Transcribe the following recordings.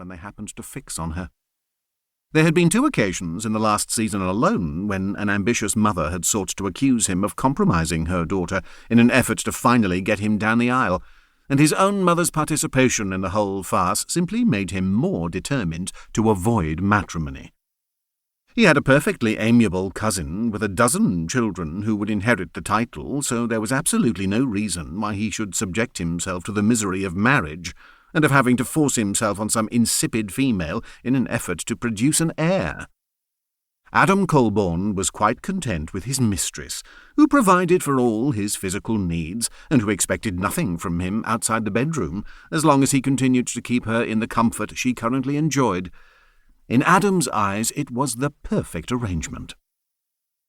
when they happened to fix on her. There had been 2 occasions in the last season alone when an ambitious mother had sought to accuse him of compromising her daughter in an effort to finally get him down the aisle, and his own mother's participation in the whole farce simply made him more determined to avoid matrimony. He had a perfectly amiable cousin with a dozen children who would inherit the title, so there was absolutely no reason why he should subject himself to the misery of marriage and of having to force himself on some insipid female in an effort to produce an heir. Adam Colborne was quite content with his mistress, who provided for all his physical needs and who expected nothing from him outside the bedroom, as long as he continued to keep her in the comfort she currently enjoyed. In Adam's eyes, it was the perfect arrangement.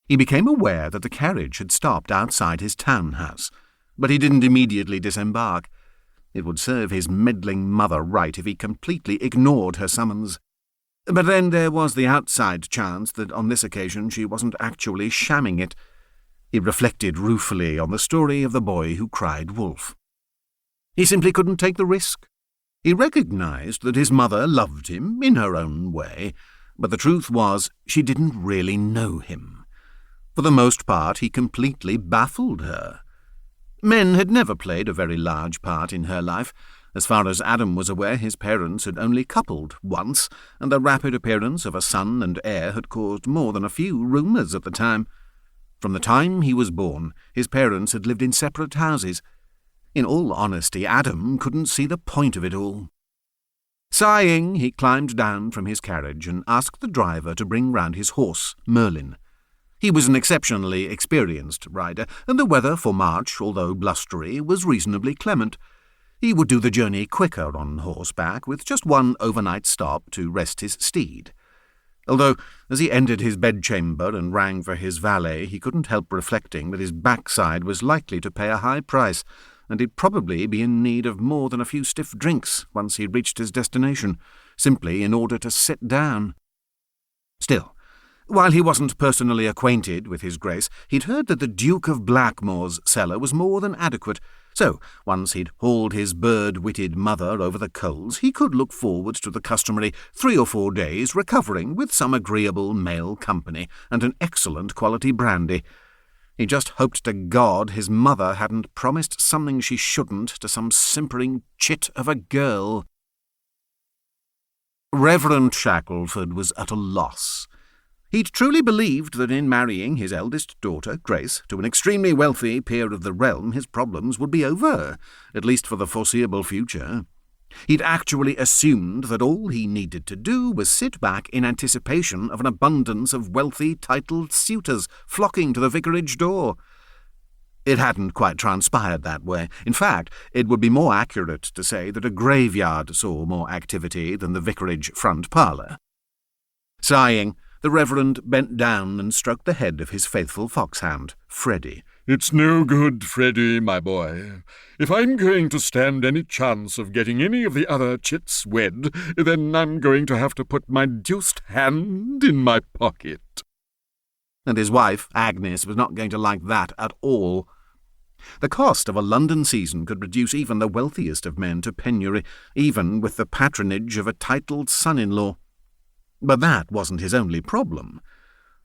He became aware that the carriage had stopped outside his townhouse, but he didn't immediately disembark. It would serve his meddling mother right if he completely ignored her summons. But then there was the outside chance that on this occasion she wasn't actually shamming it. He reflected ruefully on the story of the boy who cried wolf. He simply couldn't take the risk. He recognized that his mother loved him in her own way, but the truth was she didn't really know him. For the most part, he completely baffled her. Men had never played a very large part in her life. As far as Adam was aware, his parents had only coupled once, and the rapid appearance of a son and heir had caused more than a few rumours at the time. From the time he was born, his parents had lived in separate houses. In all honesty, Adam couldn't see the point of it all. Sighing, he climbed down from his carriage and asked the driver to bring round his horse, Merlin. He was an exceptionally experienced rider, and the weather for March, although blustery, was reasonably clement. He would do the journey quicker on horseback, with just one overnight stop to rest his steed. Although, as he entered his bedchamber and rang for his valet, he couldn't help reflecting that his backside was likely to pay a high price, and he'd probably be in need of more than a few stiff drinks once he reached his destination, simply in order to sit down. Still, while he wasn't personally acquainted with his Grace, he'd heard that the Duke of Blackmore's cellar was more than adequate, so once he'd hauled his bird-witted mother over the coals, he could look forward to the customary 3 or 4 days recovering with some agreeable male company and an excellent quality brandy. He just hoped to God his mother hadn't promised something she shouldn't to some simpering chit of a girl. Reverend Shackleford was at a loss. He'd truly believed that in marrying his eldest daughter, Grace, to an extremely wealthy peer of the realm, his problems would be over, at least for the foreseeable future. He'd actually assumed that all he needed to do was sit back in anticipation of an abundance of wealthy, titled suitors flocking to the vicarage door. It hadn't quite transpired that way. In fact, it would be more accurate to say that a graveyard saw more activity than the vicarage front parlour. Sighing, the Reverend bent down and stroked the head of his faithful foxhound, Freddie. "It's no good, Freddie, my boy. If I'm going to stand any chance of getting any of the other chits wed, then I'm going to have to put my deuced hand in my pocket." And his wife, Agnes, was not going to like that at all. The cost of a London season could reduce even the wealthiest of men to penury, even with the patronage of a titled son-in-law. But that wasn't his only problem.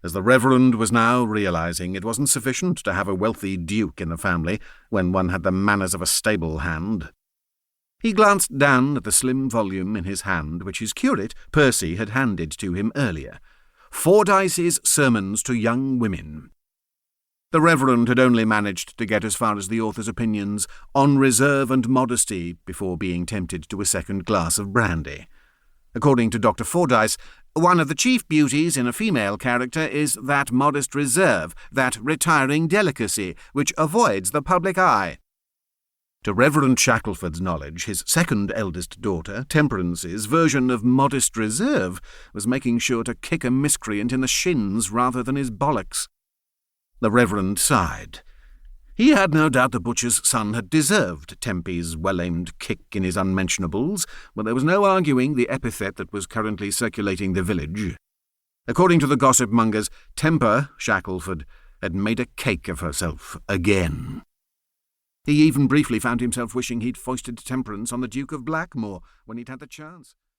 As the Reverend was now realizing, it wasn't sufficient to have a wealthy duke in the family when one had the manners of a stable hand. He glanced down at the slim volume in his hand which his curate, Percy, had handed to him earlier. Fordyce's Sermons to Young Women. The Reverend had only managed to get as far as the author's opinions on reserve and modesty before being tempted to a second glass of brandy. According to Dr. Fordyce, one of the chief beauties in a female character is that modest reserve, that retiring delicacy, which avoids the public eye. To Reverend Shackleford's knowledge, his second eldest daughter, Temperance's version of modest reserve was making sure to kick a miscreant in the shins rather than his bollocks. The Reverend sighed. He had no doubt the butcher's son had deserved Tempe's well-aimed kick in his unmentionables, but there was no arguing the epithet that was currently circulating the village. According to the gossip-mongers, Temper, Shackleford, had made a cake of herself again. He even briefly found himself wishing he'd foisted Temperance on the Duke of Blackmore when he'd had the chance.